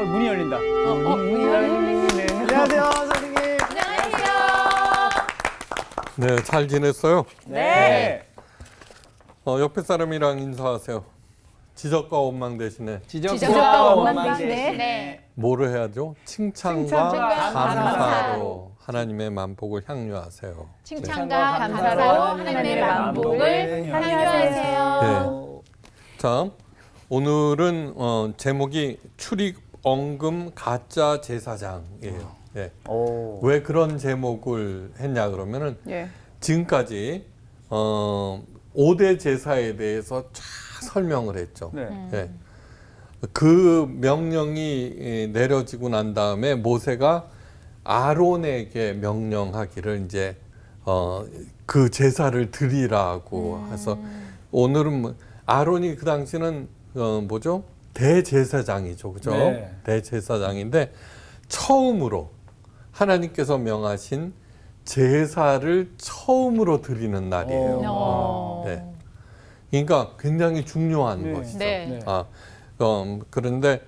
문이 열린다. 문이 열리네. 안녕하세요, 선생님. 안녕하세요. 네, 잘 지냈어요? 네. 옆에 사람이랑 인사하세요. 지적과 원망 대신에 지적과 원망 대신에. 네. 뭐를 해야죠? 칭찬과 칭찬과 감사로 감사로 하나님의 만복을 향유하세요. 칭찬과 감사로 하나님의 만복을 향유하세요. 자, 오늘은 제목이 출입 언금 가짜 제사장이에요. 예. 오. 왜 그런 제목을 했냐 그러면은 지금까지 5대 제사에 대해서 쫙 설명을 했죠. 네. 예. 그 명령이 내려지고 난 다음에 모세가 아론에게 명령하기를 이제 그 제사를 드리라고 해서 오늘은 아론이 그 당시는 뭐죠? 대제사장이죠, 그죠? 네. 대제사장인데 처음으로 하나님께서 명하신 제사를 처음으로 드리는 날이에요. 네. 그러니까 굉장히 중요한 것이죠. 네. 그런데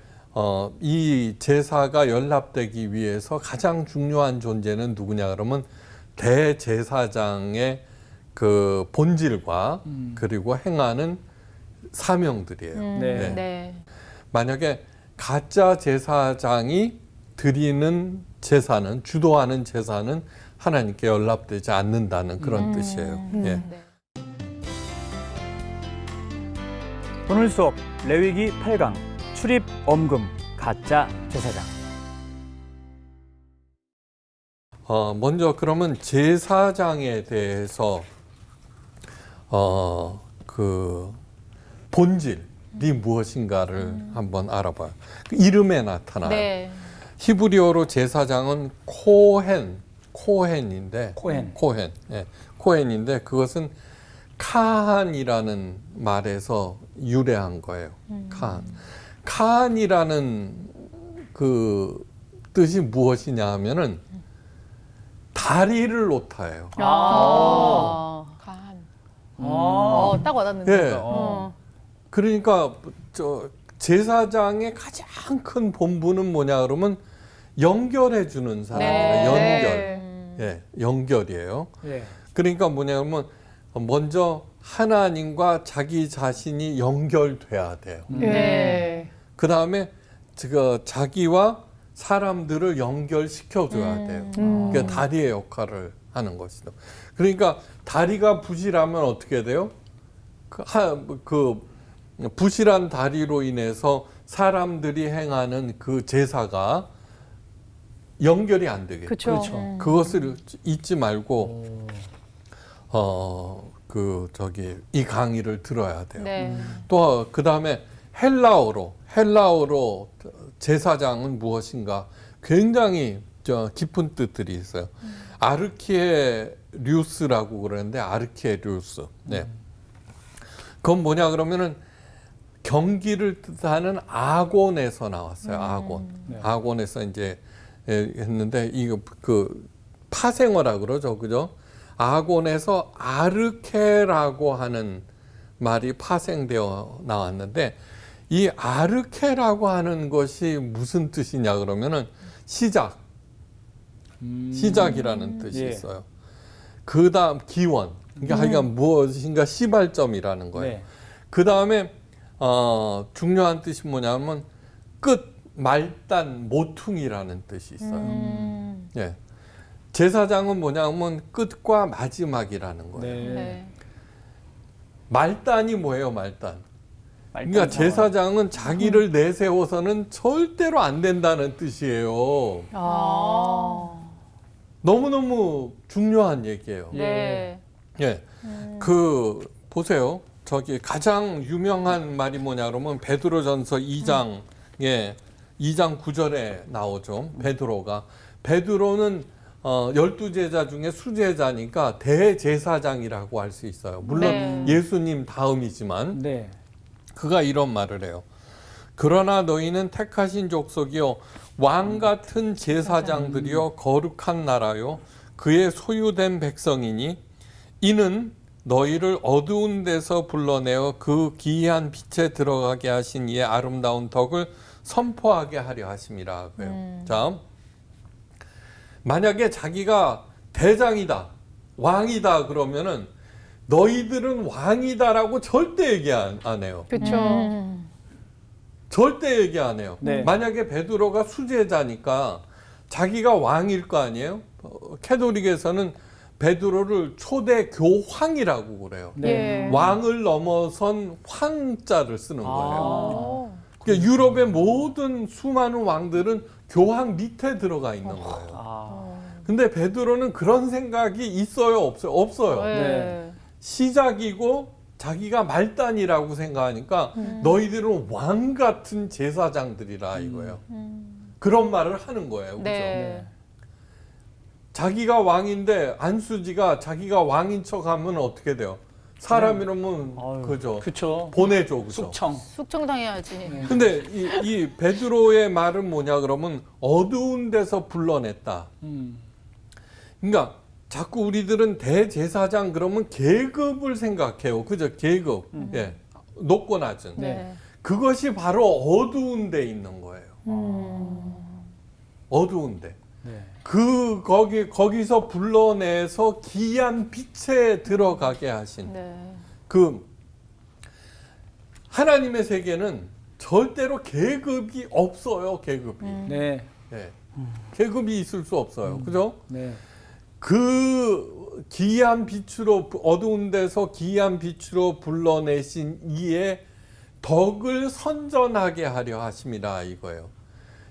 이 제사가 연락되기 위해서 가장 중요한 존재는 누구냐 그러면 대제사장의 그 본질과 그리고 행하는 사명들이에요. 네. 네. 만약에 가짜 제사장이 드리는 제사는 주도하는 제사는 하나님께 연락되지 않는다는 그런 뜻이에요. 예. 네. 오늘 수업 레위기 8강 출입 엄금 가짜 제사장. 먼저 그러면 제사장에 대해서 그 본질이 무엇인가를 한번 알아봐요. 그 이름에 나타나요. 네. 히브리어로 제사장은 코헨인데 코헨. 예, 코헨인데 그것은 카한이라는 말에서 유래한 거예요. 카한이라는 그 뜻이 무엇이냐 하면은 다리를 놓다예요. 간. 딱 와닿는데. 예. 그러니까 제사장의 가장 큰 본분은 뭐냐 그러면 연결해 주는 사람이에요. 연결. 예, 연결이에요. 네. 그러니까 뭐냐 그러면 먼저 하나님과 자기 자신이 연결돼야 돼요. 네. 그 다음에 자기와 사람들을 연결시켜 줘야 돼요. 그러니까 다리의 역할을 하는 것이죠. 그러니까 다리가 부실하면 어떻게 돼요? 그 부실한 다리로 인해서 사람들이 행하는 그 제사가 연결이 안 되겠죠. 그렇죠. 그것을 잊지 말고 이 강의를 들어야 돼요. 네. 또 그 다음에 헬라어로 제사장은 무엇인가 굉장히 깊은 뜻들이 있어요. 아르키에류스라고 그러는데 아르키에류스. 네. 그건 뭐냐 그러면은 경기를 뜻하는 아곤에서 나왔어요. 아곤. 네. 아곤에서 이제 했는데 이거 그 파생어라 그러죠, 그죠? 아곤에서 아르케라고 하는 말이 파생되어 나왔는데 이 아르케라고 하는 것이 무슨 뜻이냐 그러면은 시작이라는 뜻이 예. 있어요. 그 다음 기원, 그러니까 하여간 무엇인가 시발점이라는 거예요. 네. 그 다음에 중요한 뜻이 뭐냐면 끝, 말단, 모퉁이라는 뜻이 있어요. 예. 제사장은 뭐냐면 끝과 마지막이라는 거예요. 네. 네. 말단이 뭐예요, 말단? 그러니까 제사장은 자기를 내세워서는 절대로 안 된다는 뜻이에요. 너무너무 중요한 얘기예요. 네. 예. 보세요. 가장 유명한 말이 뭐냐 그러면 베드로전서 2장에 2장 9절에 나오죠. 베드로는 12제자 중에 수제자니까 대제사장이라고 할 수 있어요. 물론 예수님 다음이지만 네. 그가 이런 말을 해요. 그러나 너희는 택하신 족속이요 왕 같은 제사장들이요 거룩한 나라요 그의 소유된 백성이니 이는 너희를 어두운 데서 불러내어 그 기이한 빛에 들어가게 하신 이의 아름다운 덕을 선포하게 하려 하심이라. 그래요. 자, 만약에 자기가 대장이다, 왕이다 그러면은 너희들은 왕이다라고 절대 얘기 안 해요. 그렇죠. 절대 얘기 안 해요. 네. 만약에 베드로가 수제자니까 자기가 왕일 거 아니에요? 캐톨릭에서는 베드로를 초대 교황이라고 그래요. 네. 예. 왕을 넘어선 황자를 쓰는 거예요. 오. 그러니까 유럽의 모든 수많은 왕들은 교황 밑에 들어가 있는 거예요. 아. 근데 베드로는 그런 생각이 있어요, 없어요? 없어요. 네. 시작이고 자기가 말단이라고 생각하니까 너희들은 왕 같은 제사장들이라 이거예요. 그런 말을 하는 거예요. 그죠? 네. 자기가 왕인데 안수지가 자기가 왕인 척하면 어떻게 돼요? 사람이라면 아유, 그죠? 그쵸. 보내줘, 그죠? 숙청. 숙청당해야지. 근데 이 베드로의 말은 뭐냐 그러면 어두운 데서 불러냈다. 그러니까 자꾸 우리들은 대제사장 그러면 계급을 생각해요. 그죠? 계급. 예. 높고 낮은. 네. 그것이 바로 어두운 데 있는 거예요. 어두운 데. 네. 거기서 불러내서 기이한 빛에 들어가게 하신 네. 그 하나님의 세계는 절대로 계급이 없어요. 계급이. 네. 예. 계급이 있을 수 없어요. 그죠? 네. 그 기이한 빛으로 어두운 데서 기이한 빛으로 불러내신 이의 덕을 선전하게 하려 하심이라 이거예요.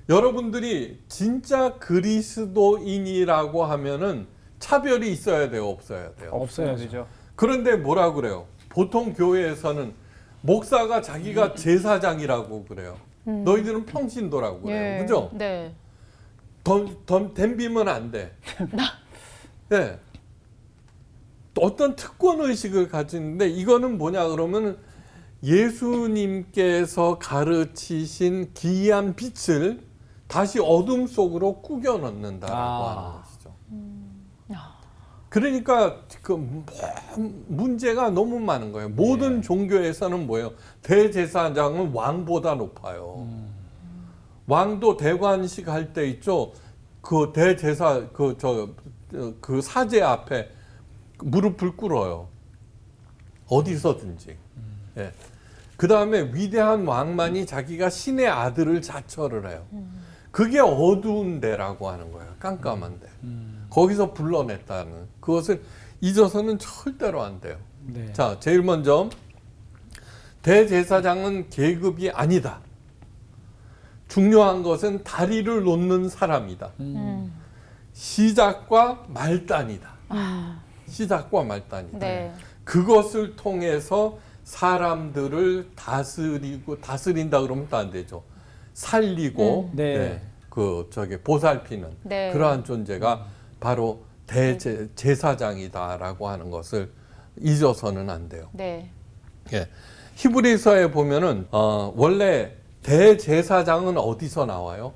여러분들이 진짜 그리스도인이라고 하면은 차별이 있어야 돼요, 없어야 돼요? 없어야 되죠. 그런데 뭐라 그래요? 보통 교회에서는 목사가 자기가 제사장이라고 그래요. 너희들은 평신도라고 그래요. 예. 그죠? 네. 덤비면 안 돼. 네. 어떤 특권 의식을 가지는데 이거는 뭐냐 그러면 예수님께서 가르치신 기이한 빛을 다시 어둠 속으로 꾸겨 넣는다라고 하는 것이죠. 그러니까 그 문제가 너무 많은 거예요. 모든 종교에서는 뭐예요? 대제사장은 왕보다 높아요. 왕도 대관식 할 때 있죠. 그 대제사 그 사제 앞에 무릎을 꿇어요. 어디서든지. 예. 그 다음에 위대한 왕만이 자기가 신의 아들을 자처를 해요. 그게 어두운 데라고 하는 거예요. 깜깜한 데. 거기서 불러냈다는 그것을 잊어서는 절대로 안 돼요. 네. 자, 제일 먼저 대제사장은 계급이 아니다. 중요한 것은 다리를 놓는 사람이다. 시작과 말단이다. 시작과 말단이다. 네. 그것을 통해서 사람들을 다스린다 그러면 또 안 되죠. 살리고 네. 보살피는 네. 그러한 존재가 바로 대제사장이다라고 하는 것을 잊어서는 안 돼요. 네. 예. 히브리서에 보면은 원래 대제사장은 어디서 나와요?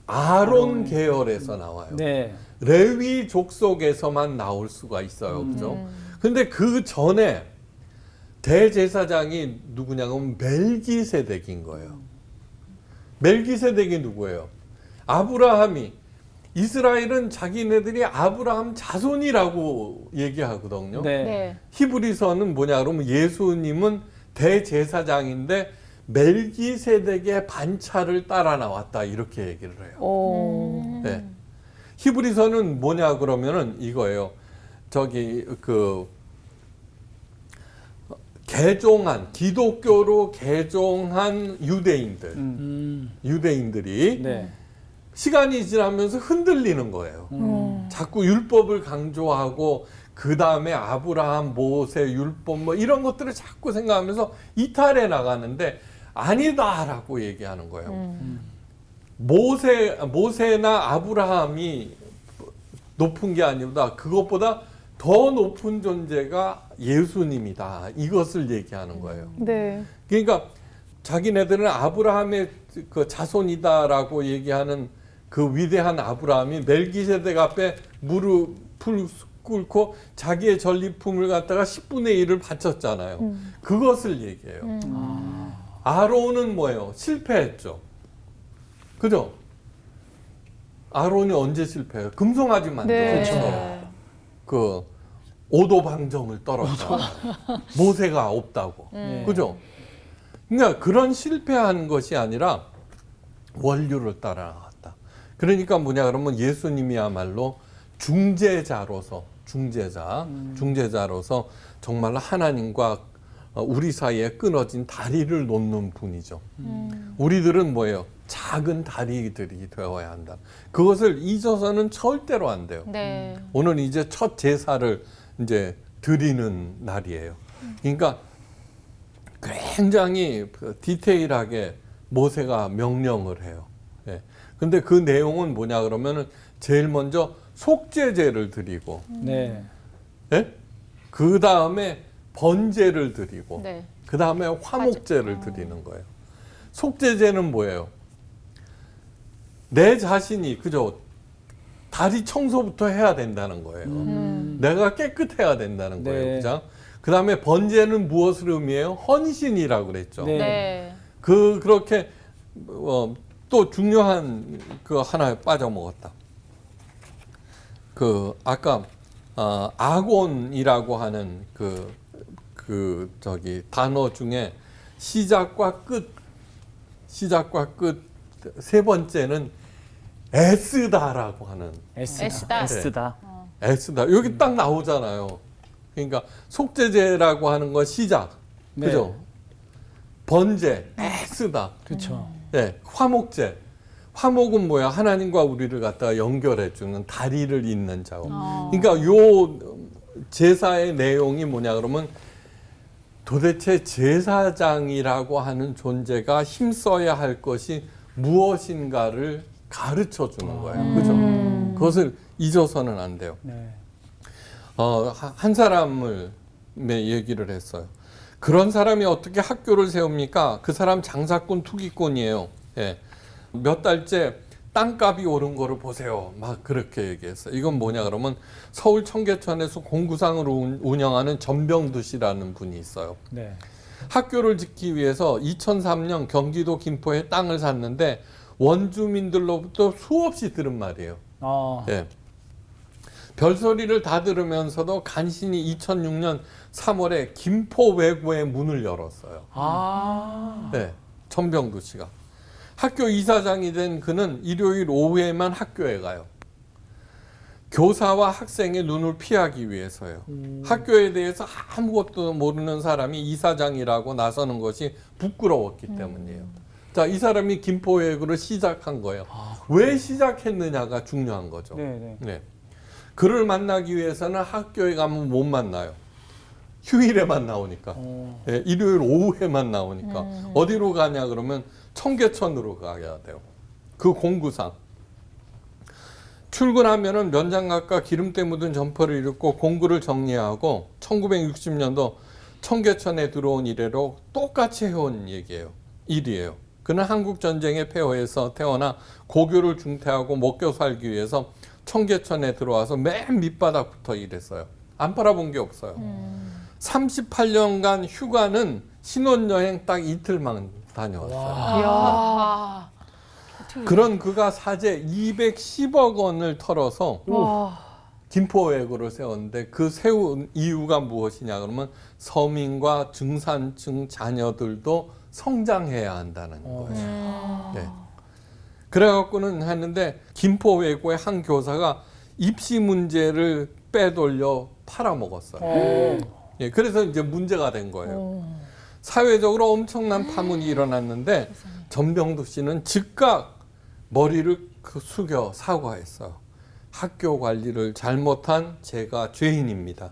아론 계열에서 나와요. 네. 레위 족속에서만 나올 수가 있어요. 그죠? 근데 그 전에 대제사장이 누구냐면 멜기세덱인 거예요. 멜기세덱이 누구예요? 아브라함이 이스라엘은 자기네들이 아브라함 자손이라고 얘기하거든요. 네. 네. 히브리서는 뭐냐 그러면 예수님은 대제사장인데 멜기세덱의 반차를 따라 나왔다 이렇게 얘기를 해요. 오. 네. 히브리서는 뭐냐 그러면은 이거예요. 기독교로 개종한 유대인들, 유대인들이 네. 시간이 지나면서 흔들리는 거예요. 자꾸 율법을 강조하고 그 다음에 아브라함, 모세, 율법 뭐 이런 것들을 자꾸 생각하면서 이탈해 나가는데 아니다라고 얘기하는 거예요. 모세나 아브라함이 높은 게 아니라 그것보다 더 높은 존재가 예수님이다. 이것을 얘기하는 거예요. 네. 그러니까 자기네들은 아브라함의 그 자손이다라고 얘기하는 그 위대한 아브라함이 멜기세덱 앞에 무릎을 꿇고 자기의 전리품을 갖다가 10분의 1을 바쳤잖아요. 그것을 얘기해요. 아론은 뭐예요? 실패했죠. 그죠? 아론이 언제 실패해요? 금송아지 만들어서 네. 그 오도방정을 떨었죠. 모세가 없다고. 그죠? 그러니까 그런 실패한 것이 아니라 원류를 따라 나갔다. 그러니까 뭐냐 그러면 예수님이야말로 중재자로서 중재자로서 정말로 하나님과 우리 사이에 끊어진 다리를 놓는 분이죠. 우리들은 뭐예요? 작은 다리들이 되어야 한다. 그것을 잊어서는 절대로 안 돼요. 네. 오늘 이제 첫 제사를 이제 드리는 날이에요. 그러니까 굉장히 디테일하게 모세가 명령을 해요. 예. 근데 그 내용은 뭐냐 그러면은 제일 먼저 속죄제를 드리고, 네. 예? 그 다음에 번제를 드리고, 네. 그 다음에 화목제를 드리는 거예요. 속죄제는 뭐예요? 내 자신이 그죠? 다리 청소부터 해야 된다는 거예요. 내가 깨끗해야 된다는 거예요. 네. 그죠? 그 다음에 번제는 무엇을 의미해요? 헌신이라고 그랬죠. 네. 네. 그렇게 또 중요한 그 하나 빠져먹었다. 그 아까 아곤이라고 하는 저기 단어 중에 시작과 끝 세 번째는 애쓰다라고 하는 애쓰다. 애쓰다. 애쓰다. 여기 딱 나오잖아요. 그러니까 속죄제라고 하는 건 시작. 네. 그죠? 번제, 애쓰다. 그렇죠. 네, 화목제. 화목은 뭐야? 하나님과 우리를 갖다가 연결해주는 다리를 잇는 작업. 그러니까 요 제사의 내용이 뭐냐 그러면 도대체 제사장이라고 하는 존재가 힘써야 할 것이 무엇인가를 가르쳐 주는 거예요. 그죠? 그것을 잊어서는 안 돼요. 네. 한 사람을 얘기를 했어요. 그런 사람이 어떻게 학교를 세웁니까? 그 사람 장사꾼 투기꾼이에요. 예. 몇 달째 땅값이 오른 거를 보세요. 막 그렇게 얘기했어요. 이건 뭐냐 그러면 서울 청계천에서 공구상을 운영하는 전병두 씨라는 분이 있어요. 네. 학교를 짓기 위해서 2003년 경기도 김포에 땅을 샀는데 원주민들로부터 수없이 들은 말이에요. 예. 별소리를 다 들으면서도 간신히 2006년 3월에 김포 외고에 문을 열었어요. 네, 전병두 씨가. 학교 이사장이 된 그는 일요일 오후에만 학교에 가요. 교사와 학생의 눈을 피하기 위해서요. 학교에 대해서 아무것도 모르는 사람이 이사장이라고 나서는 것이 부끄러웠기 때문이에요. 자, 이 사람이 김포외고를 시작한 거예요. 왜 시작했느냐가 중요한 거죠. 네. 네. 그를 만나기 위해서는 학교에 가면 못 만나요. 휴일에만 나오니까. 네, 일요일 오후에만 나오니까. 어디로 가냐 그러면 청계천으로 가야 돼요. 그 공구상. 출근하면은 면장갑과 기름때 묻은 점퍼를 입고 공구를 정리하고 1960년도 청계천에 들어온 이래로 똑같이 해온 일이에요. 그는 한국 전쟁의 폐허에서 태어나 고교를 중퇴하고 먹고 살기 위해서 청계천에 들어와서 맨 밑바닥부터 일했어요. 안 팔아본 게 없어요. 38년간 휴가는 신혼여행 딱 이틀만 다녀왔어요. 이야. 그런 그가 사재 210억 원을 털어서 와. 김포외고를 세웠는데 그 세운 이유가 무엇이냐 그러면 서민과 중산층 자녀들도 성장해야 한다는 거예요. 네. 그래갖고는 했는데 김포외고의 한 교사가 입시 문제를 빼돌려 팔아먹었어요. 예, 그래서 이제 문제가 된 거예요. 사회적으로 엄청난 파문이 일어났는데 전병두 씨는 즉각 머리를 숙여 사과했어요. 학교 관리를 잘못한 제가 죄인입니다.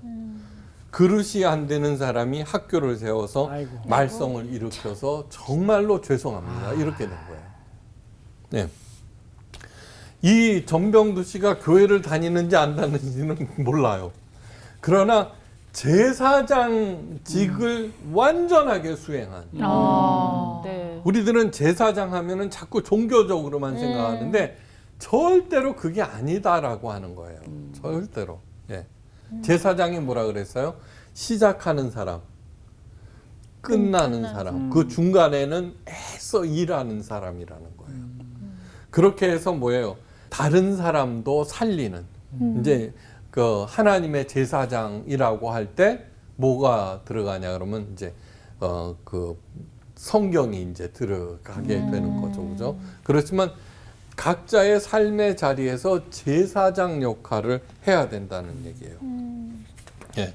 그릇이 안 되는 사람이 학교를 세워서 아이고. 말썽을 일으켜서 정말로 죄송합니다. 이렇게 된 거예요. 네. 이 전병두 씨가 교회를 다니는지 안 다니는지는 몰라요. 그러나 제사장직을 완전하게 수행한. 네. 우리들은 제사장 하면은 자꾸 종교적으로만 생각하는데 절대로 그게 아니다라고 하는 거예요. 절대로. 예. 제사장이 뭐라 그랬어요? 시작하는 사람, 끝나는 사람, 그 중간에는 애써 일하는 사람이라는 거예요. 그렇게 해서 뭐예요? 다른 사람도 살리는. 이제 그 하나님의 제사장이라고 할 때 뭐가 들어가냐 그러면 이제 그 성경이 이제 들어가게 되는 거죠, 그죠? 그렇지만 각자의 삶의 자리에서 제사장 역할을 해야 된다는 얘기예요. 예.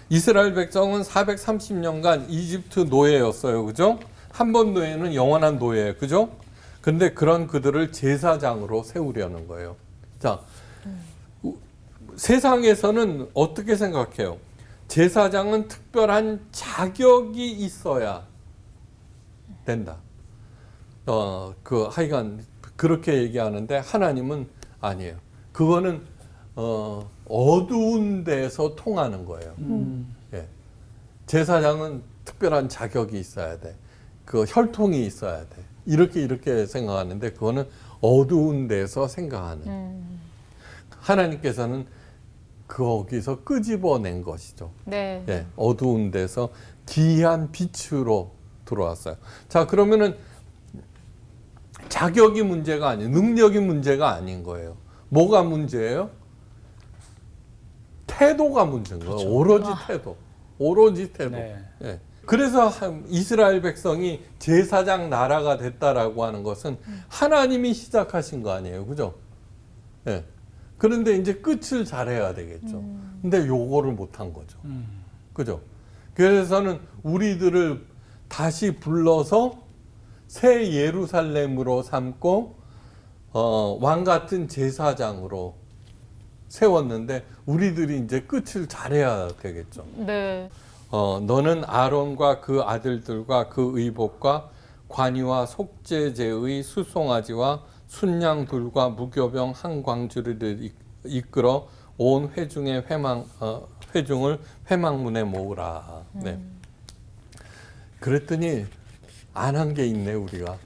이스라엘 백성은 430년간 이집트 노예였어요, 그죠? 한 번 노예는 영원한 노예, 그죠? 근데 그런 그들을 제사장으로 세우려는 거예요. 자, 세상에서는 어떻게 생각해요? 제사장은 특별한 자격이 있어야 된다. 하여간 그렇게 얘기하는데 하나님은 아니에요. 그거는 어두운 데서 통하는 거예요. 예. 제사장은 특별한 자격이 있어야 돼. 그 혈통이 있어야 돼. 이렇게 생각하는데 그거는 어두운 데서 생각하는. 하나님께서는 거기서 끄집어낸 것이죠. 네. 예, 어두운 데서 귀한 빛으로 들어왔어요. 자, 그러면은 자격이 문제가 아니에요. 능력이 문제가 아닌 거예요. 뭐가 문제예요? 태도가 문제인 거예요. 그렇죠. 오로지 태도. 오로지 태도. 네. 예. 그래서 이스라엘 백성이 제사장 나라가 됐다라고 하는 것은 하나님이 시작하신 거 아니에요. 그죠? 예. 그런데 이제 끝을 잘해야 되겠죠. 근데 요거를 못한 거죠. 그죠? 그래서는 우리들을 다시 불러서 새 예루살렘으로 삼고 왕 같은 제사장으로 세웠는데 우리들이 이제 끝을 잘해야 되겠죠. 네. 너는 아론과 그 아들들과 그 의복과 관이와 속죄제의 수송아지와 순양들과 무교병 한 광주리를 이끌어 온 회중의 회중을 회막문에 모으라. 네. 그랬더니 안 한 게 있네 우리가.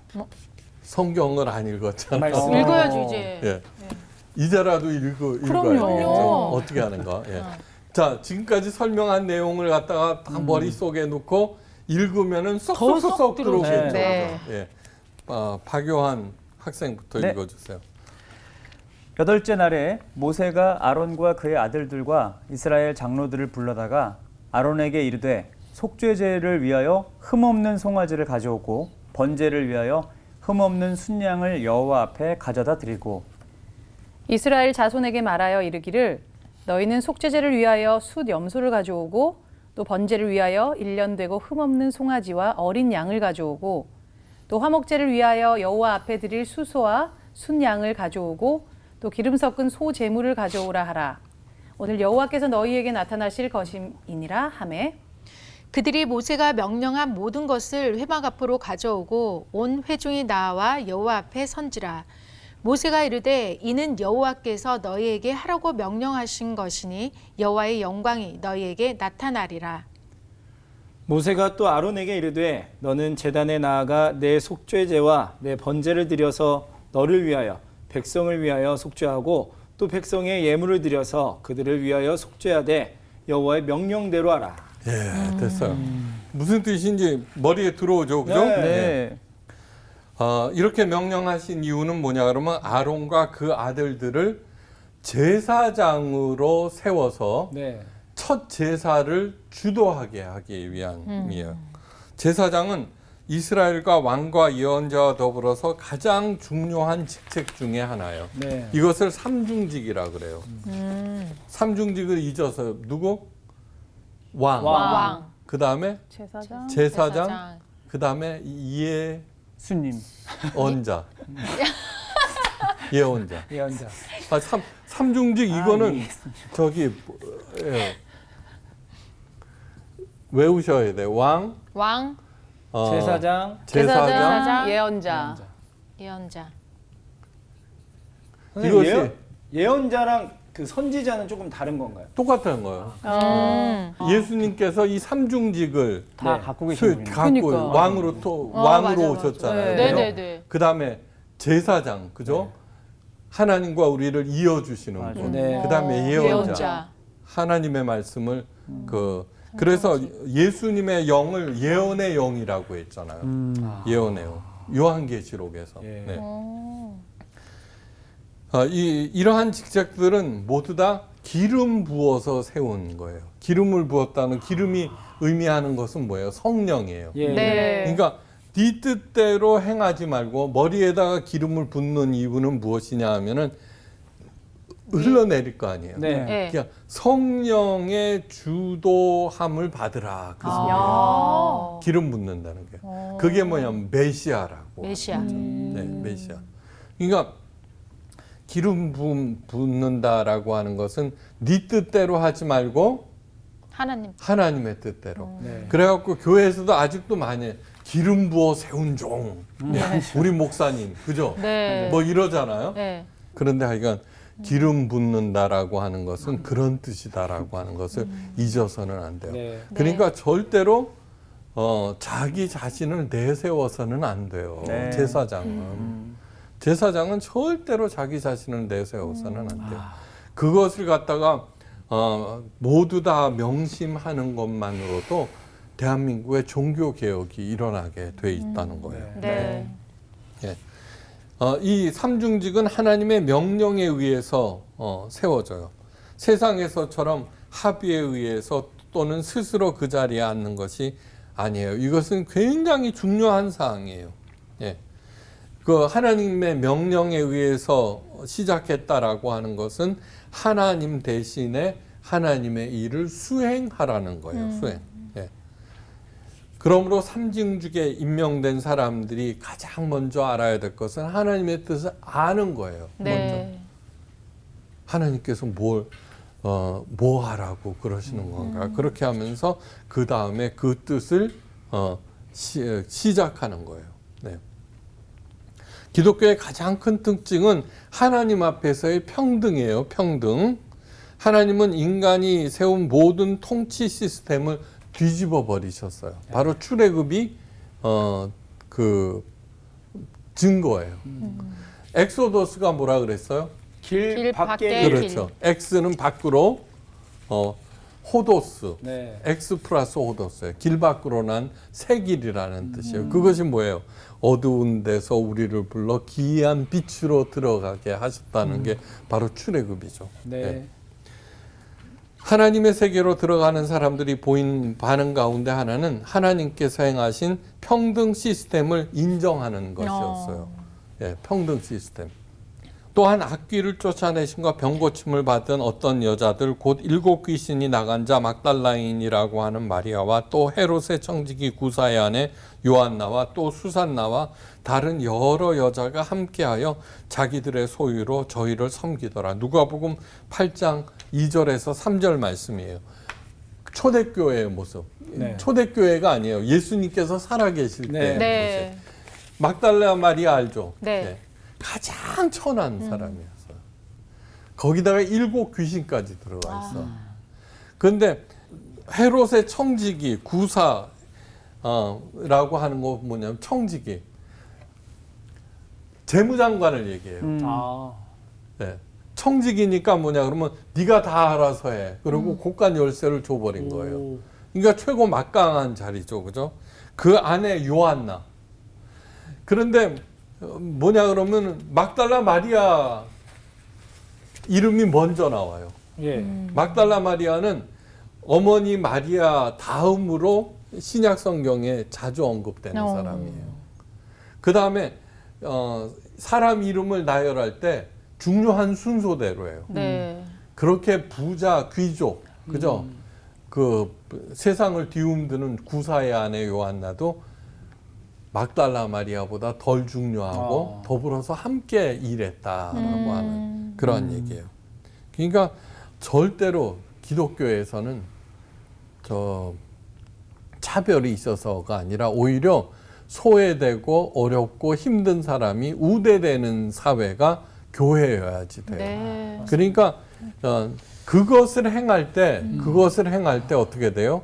성경을 안 읽었잖아요. 읽어야지 이제. 예. 이제라도 읽어야겠죠. 그럼요. 어떻게 하는가. 예. 자, 지금까지 설명한 내용을 갖다가 다 머릿속에 넣고 읽으면은 쏙쏙쏙 들어오겠죠. 네. 예. 박요한 학생부터 네. 읽어주세요. 여덟째 날에 모세가 아론과 그의 아들들과 이스라엘 장로들을 불러다가 아론에게 이르되 속죄제를 위하여 흠없는 송아지를 가져오고 번제를 위하여 흠없는 순양을 여호와 앞에 가져다 드리고 이스라엘 자손에게 말하여 이르기를 너희는 속죄제를 위하여 숫 염소를 가져오고 또 번제를 위하여 1년 되고 흠없는 송아지와 어린 양을 가져오고 또 화목제를 위하여 여호와 앞에 드릴 수소와 순양을 가져오고 또 기름 섞은 소 제물을 가져오라 하라. 오늘 여호와께서 너희에게 나타나실 것임이니라 하매 그들이 모세가 명령한 모든 것을 회막 앞으로 가져오고 온 회중이 나와 여호와 앞에 선지라. 모세가 이르되 이는 여호와께서 너희에게 하라고 명령하신 것이니 여호와의 영광이 너희에게 나타나리라. 모세가 또 아론에게 이르되 너는 제단에 나아가 내 속죄제와 내 번제를 드려서 너를 위하여 백성을 위하여 속죄하고 또 백성의 예물을 드려서 그들을 위하여 속죄하되 여호와의 명령대로 하라. 예, 됐어요. 무슨 뜻인지 머리에 들어오죠, 그죠? 네. 네. 이렇게 명령하신 이유는 뭐냐 그러면 아론과 그 아들들을 제사장으로 세워서 네. 첫 제사를 주도하게 하기 위함이에요. 제사장은 이스라엘과 왕과 예언자와 더불어서 가장 중요한 직책 중에 하나예요. 네. 이것을 삼중직이라 그래요. 삼중직을 잊어서 누구? 왕. 왕, 그 다음에 제사장, 제사장. 그 다음에 수님 예언자. 예언자. 예언자. 삼중직 이거는 저기 외우셔야 돼. 왕, 왕, 제사장, 제사장. 예언자. 예언자. 선생님, 이것이 예언자랑 그 선지자는 조금 다른 건가요? 똑같은 거예요. 예수님께서 이 삼중직을 다 네. 갖고 계신 분이네요. 갖고 그러니까. 왕으로 또 맞아, 왕으로 맞아. 오셨잖아요. 네, 그죠? 네, 네. 그 다음에 제사장, 그죠? 하나님과 우리를 이어주시는 맞아요. 분. 네. 그 다음에 예언자. 예언자. 하나님의 말씀을 그래서 예수님의 영을 예언의 영이라고 했잖아요. 예언의 영. 요한계시록에서. 예. 네. 이러한 직책들은 모두 다 기름 부어서 세운 거예요. 기름을 부었다는 기름이 의미하는 것은 뭐예요? 성령이에요. 예. 네. 그러니까 네 뜻대로 행하지 말고 머리에다가 기름을 붓는 이유는 무엇이냐 하면은 흘러내릴 거 아니에요. 네. 네. 그러니까 성령의 주도함을 받으라. 그 소리예요. 야. 기름 붓는다는 게. 그게 뭐냐면 메시아라고. 메시아. 네, 메시아. 그러니까 기름 붓는다라고 하는 것은 네 뜻대로 하지 말고 하나님. 하나님의 뜻대로. 네. 그래갖고 교회에서도 아직도 많이 해요. 기름 부어 세운 종. 네. 우리 목사님, 그죠? 네. 뭐 이러잖아요. 네. 그런데 하여간 기름 붓는다라고 하는 것은 그런 뜻이다라고 하는 것을 잊어서는 안 돼요. 네. 그러니까 절대로 자기 자신을 내세워서는 안 돼요. 네. 제사장은 절대로 자기 자신을 내세워서는 안 돼요. 그것을 갖다가 모두 다 명심하는 것만으로도 대한민국의 종교 개혁이 일어나게 돼 있다는 거예요. 네. 예. 이 삼중직은 하나님의 명령에 의해서 세워져요. 세상에서처럼 합의에 의해서 또는 스스로 그 자리에 앉는 것이 아니에요. 이것은 굉장히 중요한 사항이에요. 예. 그 하나님의 명령에 의해서 시작했다라고 하는 것은 하나님 대신에 하나님의 일을 수행하라는 거예요. 수행. 예. 그러므로 삼중직에 임명된 사람들이 가장 먼저 알아야 될 것은 하나님의 뜻을 아는 거예요. 먼저. 네. 하나님께서 뭐 하라고 그러시는 건가. 그렇게 하면서 그 다음에 그 뜻을 시작하는 거예요. 네. 기독교의 가장 큰 특징은 하나님 앞에서의 평등이에요. 평등. 하나님은 인간이 세운 모든 통치 시스템을 뒤집어 버리셨어요. 바로 출애굽이 그 증거예요. 엑소더스가 뭐라 그랬어요? 길 밖에 밖에 그렇죠. X는 밖으로 호도스. 네. X 플러스 호도스예요. 길 밖으로 난 새 길이라는 뜻이에요. 그것이 뭐예요? 어두운 데서 우리를 불러 기이한 빛으로 들어가게 하셨다는 게 바로 출애굽이죠. 네. 네. 하나님의 세계로 들어가는 사람들이 보인 반응 가운데 하나는 하나님께서 행하신 평등 시스템을 인정하는 것이었어요. 예, 평등 시스템. 또한 악귀를 쫓아내신과 병고침을 받은 어떤 여자들 곧 7 귀신이 나간 자 막달라인이라고 하는 마리아와 또 헤롯의 청지기 구사의 아내 요한나와 또 수산나와 다른 여러 여자가 함께하여 자기들의 소유로 저희를 섬기더라. 누가복음 8장 2절에서 3절 말씀이에요. 초대교회의 모습. 네. 초대교회가 아니에요. 예수님께서 살아계실 네. 때의 모습. 네. 막달라 마리아 알죠? 네. 가장 천한 사람이었어요. 거기다가 7 귀신까지 들어가 있어. 그런데 헤롯의 청지기 구사라고 하는 거 뭐냐면 청지기 재무장관을 얘기해요. 아. 네. 청지기니까 뭐냐 그러면 네가 다 알아서 해. 그리고 곳간 열쇠를 줘버린 거예요. 오. 그러니까 최고 막강한 자리죠, 그죠? 그 안에 요한나. 그런데 뭐냐 그러면 막달라 마리아 이름이 먼저 나와요. 예. 막달라 마리아는 어머니 마리아 다음으로 신약 성경에 자주 언급되는 사람이에요. 그 다음에 사람 이름을 나열할 때 중요한 순서대로 해요. 네. 그렇게 부자 귀족, 그죠? 그 세상을 뒤흔드는 구사의 아내 요한나도 막달라 마리아보다 덜 중요하고 더불어서 함께 일했다라고 하는 그러한 얘기예요. 그러니까 절대로 기독교에서는 차별이 있어서가 아니라 오히려 소외되고 어렵고 힘든 사람이 우대되는 사회가 교회여야지 돼요. 네. 그러니까 그것을 행할 때 어떻게 돼요?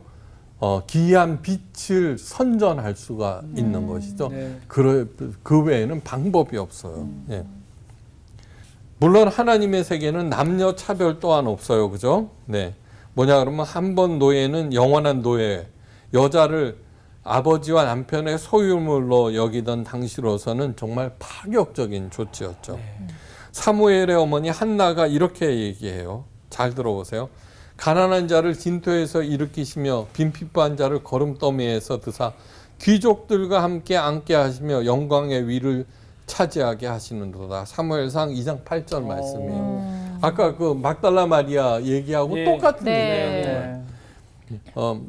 기이한 빛을 선전할 수가 있는 것이죠. 네. 그 외에는 방법이 없어요. 예. 물론 하나님의 세계는 남녀 차별 또한 없어요, 그죠? 네. 뭐냐 그러면 한 번 노예는 영원한 노예, 여자를 아버지와 남편의 소유물로 여기던 당시로서는 정말 파격적인 조치였죠. 사무엘의 어머니 한나가 이렇게 얘기해요. 잘 들어보세요. 가난한 자를 진토에서 일으키시며 빈핍한 자를 거름더미에서 드사 귀족들과 함께 앉게 하시며 영광의 위를 차지하게 하시는도다. 사무엘상 2장 8절 말씀이에요. 아까 그 막달라 마리아 얘기하고 예. 똑같은 네. 얘기예요.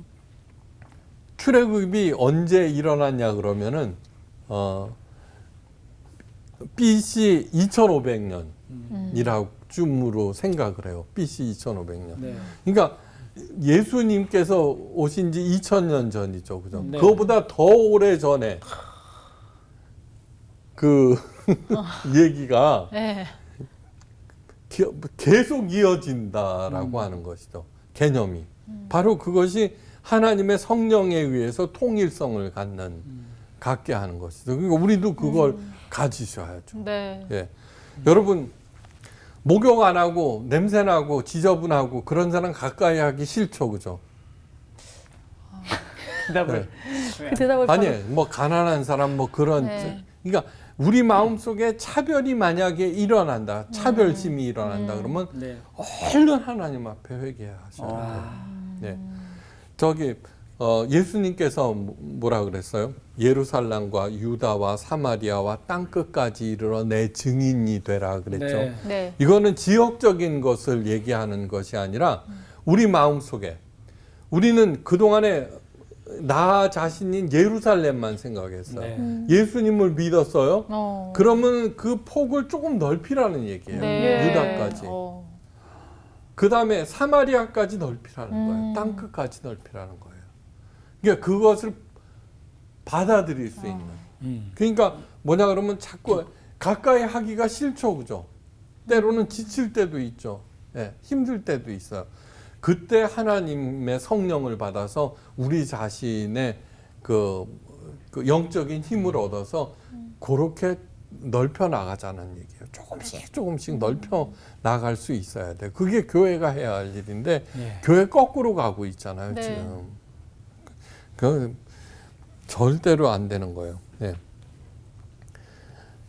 출애굽이 언제 일어났냐 그러면은 BC 2500년이라고 쯤으로 생각을 해요. BC 2500년. 네. 그러니까 예수님께서 오신 지 2000년 전이죠. 그죠? 네. 그거보다 더 오래 전에 그 얘기가 네. 계속 이어진다라고 하는 것이죠. 개념이. 바로 그것이 하나님의 성령에 의해서 통일성을 갖게 하는 것이죠. 그러니까 우리도 그걸 가지셔야죠. 네. 예. 여러분, 목욕 안 하고 냄새나고 지저분하고 그런 사람 가까이 하기 싫죠. 그죠? 대답을 그 대답을 아니, 뭐 가난한 사람 뭐 그런 네. 그러니까 우리 마음속에 차별이 만약에 일어난다. 차별심이 일어난다. 그러면 네. 얼른 하나님 앞에 회개하셔야 돼요. 네. 저기 예수님께서 뭐라 그랬어요? 예루살렘과 유다와 사마리아와 땅 끝까지 이르러 내 증인이 되라 그랬죠. 네. 네. 이거는 지역적인 것을 얘기하는 것이 아니라 우리 마음속에 우리는 그동안에 나 자신인 예루살렘만 생각했어요. 네. 예수님을 믿었어요. 그러면 그 폭을 조금 넓히라는 얘기예요. 네. 유다까지. 그 다음에 사마리아까지 넓히라는 거예요. 땅 끝까지 넓히라는 거예요. 그러니까 그것을 받아들일 수 있는. 그러니까 뭐냐 그러면 자꾸 가까이 하기가 싫죠. 그죠? 때로는 지칠 때도 있죠. 예, 힘들 때도 있어요. 그때 하나님의 성령을 받아서 우리 자신의 그 영적인 힘을 얻어서 그렇게 넓혀 나가자는 얘기예요. 조금씩 넓혀 나갈 수 있어야 돼. 그게 교회가 해야 할 일인데 네. 교회 거꾸로 가고 있잖아요. 네. 지금. 그 절대로 안 되는 거예요. 네.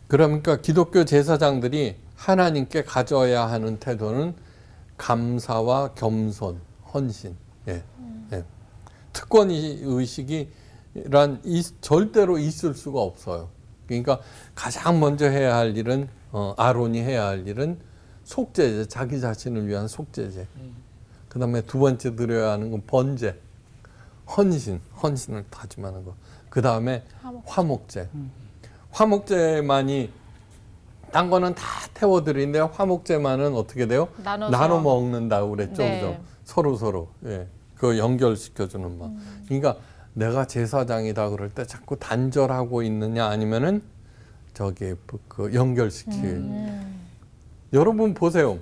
그러니까 기독교 제사장들이 하나님께 가져야 하는 태도는 감사와 겸손, 헌신. 예. 예. 특권 의식이란 절대로 있을 수가 없어요. 그러니까 가장 먼저 해야 할 일은 아론이 해야 할 일은 속죄제, 자기 자신을 위한 속죄제. 그다음에 두 번째 드려야 하는 건 번제, 헌신을 다짐하는 거. 그다음에 화목제. 화목제만이 딴 거는 다 태워드리는데 화목제만은 어떻게 돼요? 나눠 먹는다고 그랬죠. 네. 그죠? 서로. 예. 그 연결시켜주는 막. 그러니까 내가 제사장이다 그럴 때 자꾸 단절하고 있느냐 아니면은 저기 그 연결시킬. 여러분 보세요.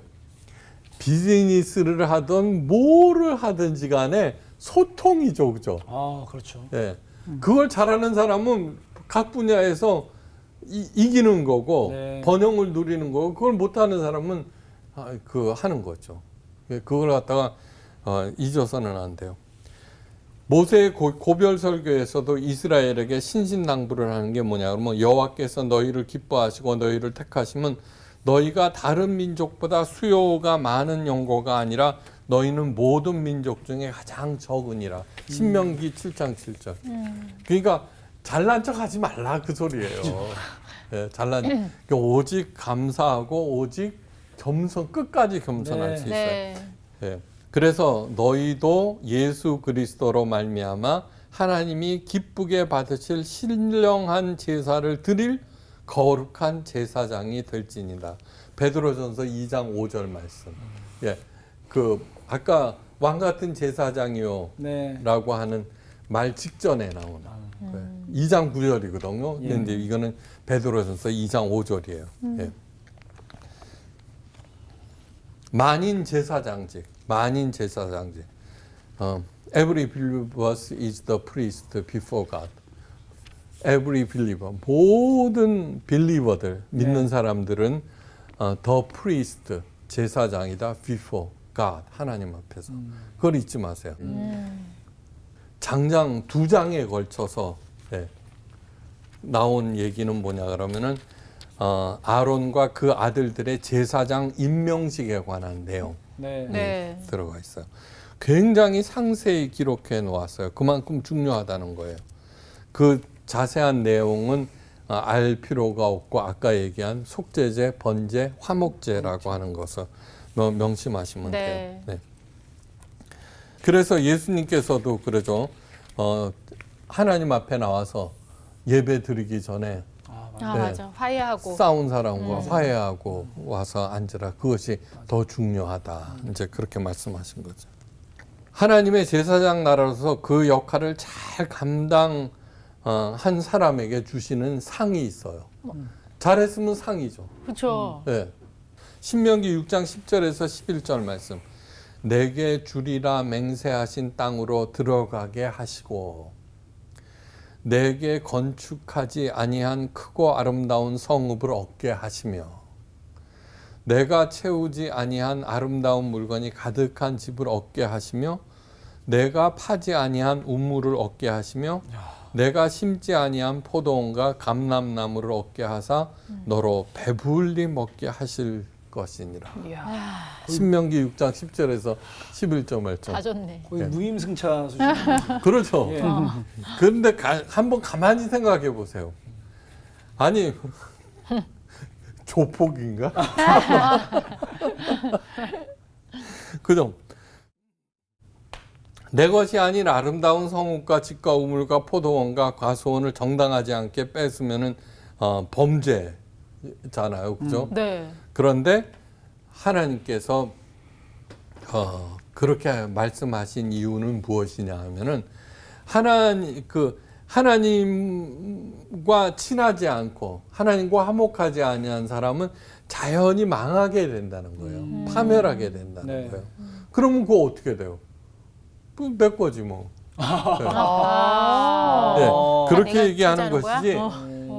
비즈니스를 하든 뭐를 하든지 간에 소통이죠. 그죠? 아, 그렇죠. 예. 그걸 잘하는 사람은 각 분야에서 이기는 거고 네. 번영을 누리는 거고 그걸 못하는 사람은 하는 거죠. 그걸 갖다가 잊어서는 안 돼요. 모세의 고별 설교에서도 이스라엘에게 신신당부를 하는 게 뭐냐 그러면 여호와께서 너희를 기뻐하시고 너희를 택하시면 너희가 다른 민족보다 수요가 많은 연고가 아니라 너희는 모든 민족 중에 가장 적으니라. 신명기 7장 7절. 그러니까 잘난 척 하지 말라 그 소리예요. 예, 그러니까 오직 감사하고 오직 겸손 끝까지 겸손할 네. 수 있어요. 네. 예. 그래서 너희도 예수 그리스도로 말미암아 하나님이 기쁘게 받으실 신령한 제사를 드릴 거룩한 제사장이 될지니라. 베드로전서 2장 5절 말씀. 예. 아까 왕 같은 제사장이요라고 네. 하는 말 직전에 나오는 2장 9절이거든요. 예. 근데 이거는 베드로전서 2장 5절이에요. 예. 만인 제사장직. Every believer is the priest before God. Every believer. 모든 빌리버들, 믿는 사람들은 the priest, 제사장이다. before, God, 하나님 앞에서. 그걸 잊지 마세요. 장장 2장에 걸쳐서 나온 얘기는 뭐냐 그러면은 아론과 그 아들들의 제사장 임명식에 관한 내용 네. 네. 들어가 있어요. 굉장히 상세히 기록해 놓았어요. 그만큼 중요하다는 거예요. 그 자세한 내용은 알 필요가 없고 아까 얘기한 속죄제, 번제, 화목제라고 하는 것을 명심하시면 네. 돼요. 네. 그래서 예수님께서도 그러죠. 하나님 앞에 나와서 예배 드리기 전에 아, 네. 맞아. 화해하고. 싸운 사람과 화해하고 와서 앉으라. 그것이 더 중요하다. 이제 그렇게 말씀하신 거죠. 하나님의 제사장 나라로서 그 역할을 잘 감당한 사람에게 주시는 상이 있어요. 잘했으면 상이죠. 그렇죠. 네. 신명기 6장 10절에서 11절 말씀. 내게 주리라 맹세하신 땅으로 들어가게 하시고 내게 건축하지 아니한 크고 아름다운 성읍을 얻게 하시며 내가 채우지 아니한 아름다운 물건이 가득한 집을 얻게 하시며 내가 파지 아니한 우물을 얻게 하시며 내가 심지 아니한 포도원과 감람나무를 얻게 하사 너로 배불리 먹게 하실 것이니라. 신명기 6장 10절에서 11절 말씀. 다 줬네. 거의 무임승차 수준. 그렇죠. 예. 그런데 한번 가만히 생각해 보세요. 아니 조폭인가? 그죠? 내 것이 아닌 아름다운 성읍과 집과 우물과 포도원과 과수원을 정당하지 않게 뺏으면은 범죄잖아요, 그죠? 네. 그런데 하나님께서 그렇게 말씀하신 이유는 무엇이냐 하면은 하나님과 친하지 않고 하나님과 화목하지 아니한 사람은 자연히 망하게 된다는 거예요. 파멸하게 된다는 네. 거예요. 그러면 그거 어떻게 돼요? 내 거지 뭐. 네. 네, 그렇게 내가 얘기하는 진짜는 거야? 것이지.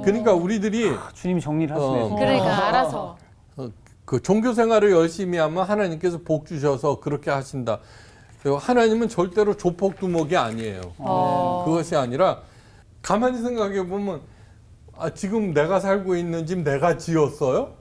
그러니까 우리들이 주님이 정리를 하시네요. 그러니까 알아서. 그 종교 생활을 열심히 하면 하나님께서 복 주셔서 그렇게 하신다. 그리고 하나님은 절대로 조폭두목이 아니에요. 그것이 아니라 가만히 생각해 보면 지금 내가 살고 있는 집 내가 지었어요?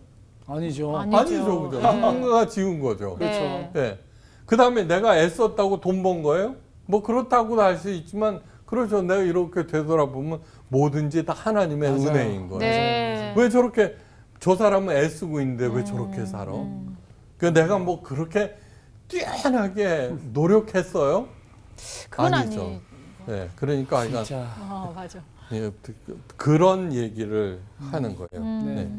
아니죠. 아니죠, 그죠? 누군가가 지은 거죠. 그렇죠. 네. 네. 그 다음에 내가 애썼다고 돈 번 거예요? 뭐 그렇다고도 할 수 있지만 그렇죠. 내가 이렇게 되돌아보면 뭐든지 다 하나님의 맞아요. 은혜인 거예요. 네. 왜 저렇게 저 사람은 애쓰고 있는데 왜 저렇게 살아? 그 내가 뭐 그렇게 뛰어나게 노력했어요? 그건 아니죠. 아니. 네, 그러니까 이건 진짜. 맞아. 그런 얘기를 하는 거예요. 네.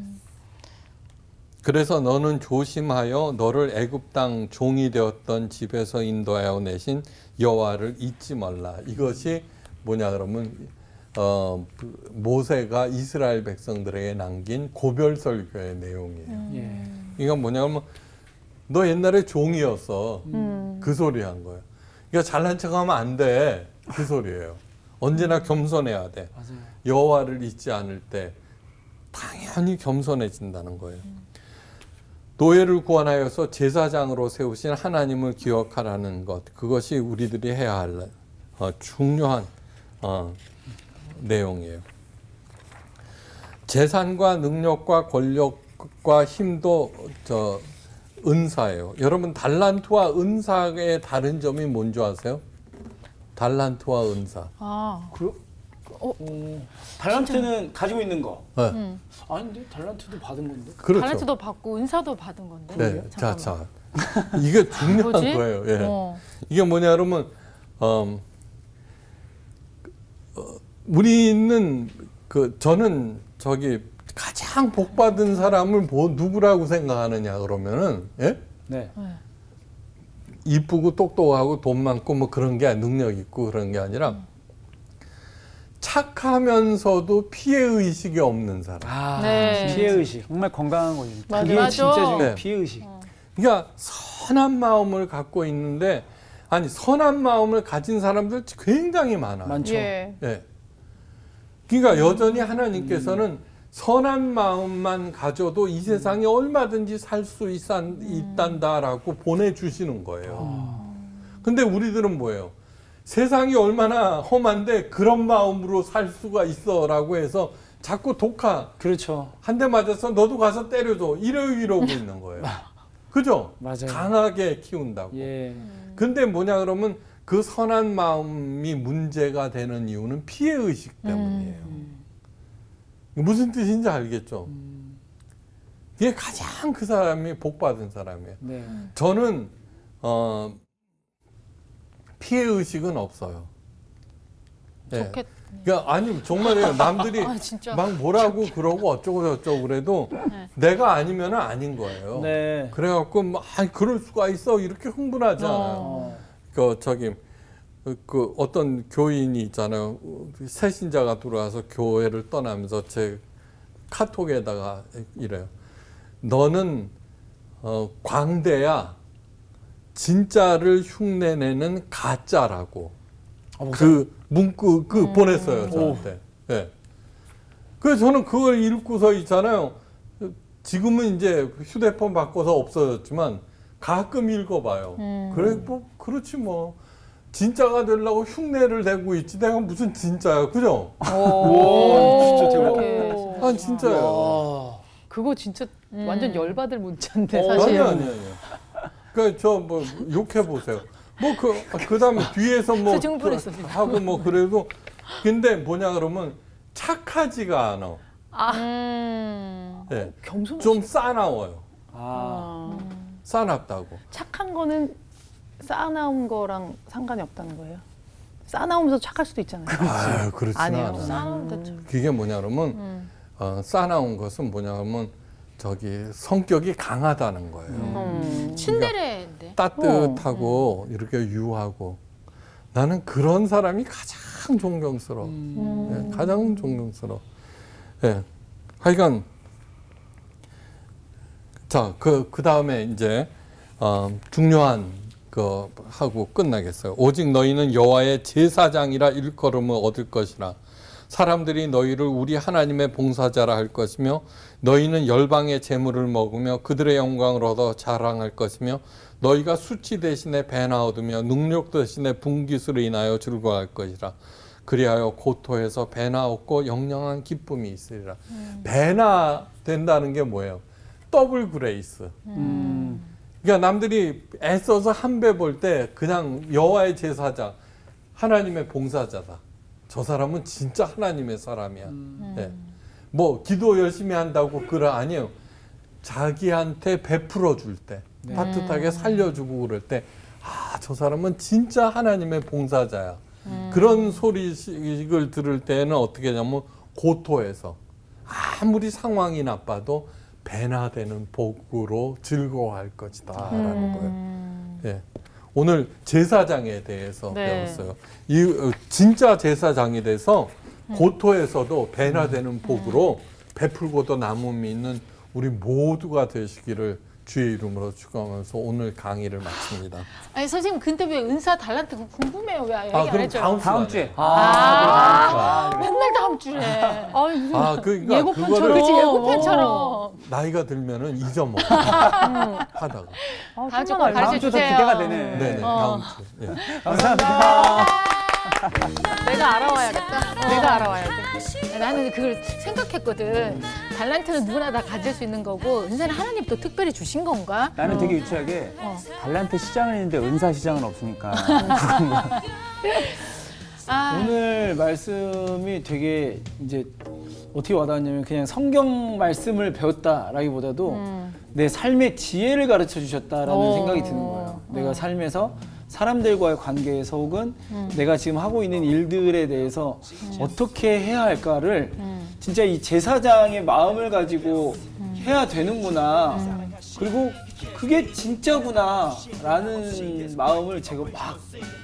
그래서 너는 조심하여 너를 애굽 땅 종이 되었던 집에서 인도하여 내신 여호와를 잊지 말라. 이것이 뭐냐 그러면 모세가 이스라엘 백성들에게 남긴 고별설교의 내용이에요. 예. 이건 뭐냐면 너 옛날에 종이었어. 그 소리 한 거예요. 그러니까 잘난 척하면 안 돼. 그 소리예요. 언제나 겸손해야 돼. 맞아요. 여호와를 잊지 않을 때 당연히 겸손해진다는 거예요. 노예를 구원하여서 제사장으로 세우신 하나님을 기억하라는 것, 그것이 우리들이 해야 할 중요한 내용이에요. 재산과 능력과 권력과 힘도 은사예요. 여러분 달란트와 은사의 다른 점이 뭔지 아세요? 달란트와 은사. 달란트는 가지고 있는 거. 네. 아닌데 달란트도 받은 건데. 그렇죠. 달란트도 받고 은사도 받은 건데. 네. 자, 잠깐만. 이게 중요한 뭐지? 거예요. 예. 이게 뭐냐 그러면 우리는 저는 가장 복 받은 사람을 누구라고 생각하느냐 그러면은 예? 네. 이쁘고 똑똑하고 돈 많고 뭐 그런 게 능력 있고 그런 게 아니라 착하면서도 피해 의식이 없는 사람. 네. 피해 의식. 정말 건강한 거죠. 맞아. 그게 맞아. 진짜 중요해. 네. 피해 의식. 그러니까 선한 마음을 갖고 있는데 선한 마음을 가진 사람들 굉장히 많아요. 많죠. 예. 예. 그러니까 여전히 하나님께서는 선한 마음만 가져도 이 세상에 얼마든지 살 수 있단다라고 보내주시는 거예요. 근데 우리들은 뭐예요? 세상이 얼마나 험한데 그런 마음으로 살 수가 있어라고 해서 자꾸 독하 그렇죠. 한 대 맞아서 너도 가서 때려줘 이러고 있는 거예요. 그죠? 맞아요. 강하게 키운다고. 예. 근데 뭐냐 그러면 그 선한 마음이 문제가 되는 이유는 피해 의식 때문이에요. 무슨 뜻인지 알겠죠? 이게 가장 그 사람이 복 받은 사람이에요. 네. 저는 피해 의식은 없어요. 네. 좋겠. 그러니까 아니 정말이에요. 남들이 아, 진짜. 막 뭐라고 그러고 어쩌고 저쩌고 그래도 내가 아니면 아닌 거예요. 네. 그래갖고 막 그럴 수가 있어 이렇게 흥분하지 않아요. 그 어떤 교인이 있잖아요. 새신자가 들어와서 교회를 떠나면서 제 카톡에다가 이래요. 너는 광대야 진짜를 흉내내는 가짜라고. 그 문구 보냈어요 저한테. 네. 그래서 저는 그걸 읽고서 있잖아요. 지금은 이제 휴대폰 바꿔서 없어졌지만 가끔 읽어봐요. 그래 뭐 그렇지 뭐. 진짜가 되려고 흉내를 내고 있지 내가 무슨 진짜야, 그죠? 오, 진짜 대박. 이렇게 아 진짜요. 와. 그거 진짜 완전 열받을 문자인데 사실. 아니. 그러니까 저 뭐 욕해 보세요. 뭐 그다음에 뒤에서 뭐 수증 보냈습니다. 하고 뭐 그래도 근데 뭐냐 그러면 착하지가 않아. 네. 겸손. 좀 싸나워요. 아. 싸납다고. 착한 거는 쌓아나온 거랑 상관이 없다는 거예요. 쌓아나오면서 착할 수도 있잖아요. 아, 그렇지는 아니에요. 않아요. 싸우는데 참. 그게 뭐냐 그러면 싸나운 것은 뭐냐 그러면 저기 성격이 강하다는 거예요. 친데레인데. 따뜻하고 이렇게 유하고 나는 그런 사람이 가장 존경스러워. 예, 가장 존경스러워. 예. 하여간 자, 그 다음에 이제 중요한 거 하고 끝나겠어요. 오직 너희는 여호와의 제사장이라 일컬음을 얻을 것이라. 사람들이 너희를 우리 하나님의 봉사자라 할 것이며 너희는 열방의 재물을 먹으며 그들의 영광을 얻어 자랑할 것이며 너희가 수치 대신에 배나 얻으며 능력 대신에 분깃으로 인하여 즐거워할 것이라. 그리하여 고토에서 배나 얻고 영영한 기쁨이 있으리라. 배나 된다는 게 뭐예요? 더블 그레이스. 그러니까 남들이 애써서 한 배 벌 때 그냥 여호와의 제사장, 하나님의 봉사자다. 저 사람은 진짜 하나님의 사람이야. 네. 뭐 기도 열심히 한다고 그래 아니에요. 자기한테 베풀어 줄 때, 따뜻하게 살려주고 그럴 때, 아, 저 사람은 진짜 하나님의 봉사자야. 그런 소리를 들을 때는 어떻게 하냐면 고토해서 아무리 상황이 나빠도 배나 되는 복으로 즐거워할 것이다라는 거예요. 예. 오늘 제사장에 대해서 네. 배웠어요. 이 진짜 제사장이 돼서 고토에서도 배나 되는 복으로 베풀고도 남음이 있는 우리 모두가 되시기를 주의 이름으로 축원하면서 오늘 강의를 마칩니다. 아니 선생님 근데 왜 은사 달란트 그거 궁금해요. 왜 얘기 안 그럼 해줘요? 다음 주에. 맨날 다음 주에. 아니 무슨 그러니까 예고편처럼. 그거를 그치 예고편처럼. 나이가 들면은 잊어먹어. 하다가. 다음 주 정말 꼭 다음 주도 가르쳐주세요. 기대가 되네. 네네. 다음 주. 예. 내가 알아와야겠다. 내가 알아와야 돼. 나는 그걸 생각했거든. 달란트는 누구나 다 가질 수 있는 거고 은사는 하나님 또 특별히 주신 건가? 나는 되게 유치하게 달란트 시장은 있는데 은사 시장은 없으니까. 아, 오늘 말씀이 되게 이제 어떻게 와닿았냐면 그냥 성경 말씀을 배웠다라기보다도 내 삶의 지혜를 가르쳐 주셨다라는 생각이 드는 거예요. 내가 삶에서 사람들과의 관계에서 혹은 내가 지금 하고 있는 일들에 대해서 어떻게 해야 할까를 진짜 이 제사장의 마음을 가지고 해야 되는구나. 그리고 그게 진짜구나라는 마음을 제가 막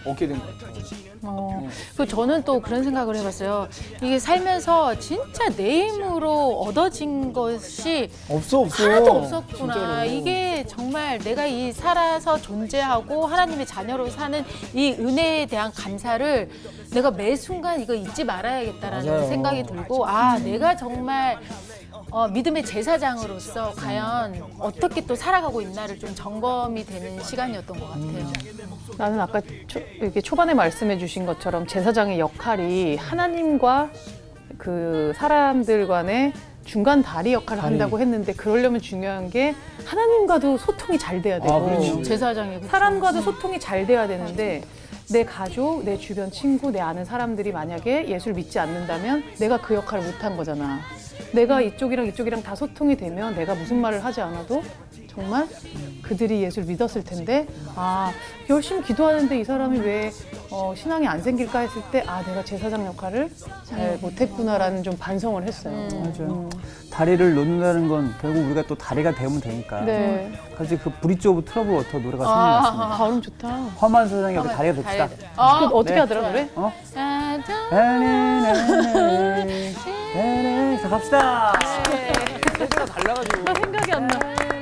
얻게 된 것 같아요. 그 저는 또 그런 생각을 해봤어요. 이게 살면서 진짜 내 힘으로 얻어진 것이 없어. 하나도 없었구나. 진짜로. 이게 정말 내가 이 살아서 존재하고 하나님의 자녀로 사는 이 은혜에 대한 감사를 내가 매 순간 이거 잊지 말아야겠다라는 맞아요. 생각이 들고 아 내가 정말 믿음의 제사장으로서 과연 어떻게 또 살아가고 있나를 좀 점검이 되는 시간이었던 것 같아요. 나는 아까 이렇게 초반에 말씀해 주신 것처럼 제사장의 역할이 하나님과 그 사람들 간의 중간 다리 역할을 한다고 했는데 그러려면 중요한 게 하나님과도 소통이 잘 돼야 되고 그렇지. 제사장이 그렇죠. 사람과도 소통이 잘 돼야 되는데 내 가족, 내 주변 친구, 내 아는 사람들이 만약에 예수를 믿지 않는다면 내가 그 역할을 못한 거잖아. 내가 이쪽이랑 다 소통이 되면 내가 무슨 말을 하지 않아도 정말 그들이 예수를 믿었을 텐데 열심히 기도하는데 이 사람이 왜 신앙이 안 생길까 했을 때 내가 제사장 역할을 잘 못했구나라는 좀 반성을 했어요. 맞아요. 다리를 놓는다는 건 결국 우리가 또 다리가 되면 되니까. 네. 갑자기 그 브릿지 오브 트러블 워터 노래가 생각났습니다. 발음 좋다. 험한 세상에 우리 다리가 됩시다. 그 어떻게 네. 하더라 노래? 자, 갑시다. 나 생각이 안 나.